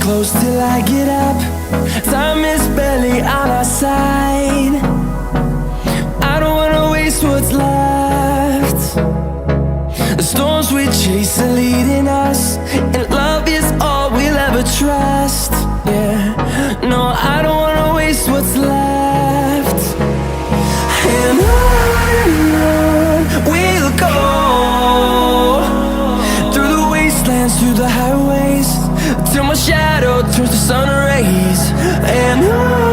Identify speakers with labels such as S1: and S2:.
S1: close till I get up. Time is barely on our side. I don't wanna waste what's left. The storms we chase are leading us, and love is all we'll ever trust. Yeah, no, I don't wanna waste what's left. And on we'll go, through the wastelands, through the highways, till my shadow turns to sun rays. And on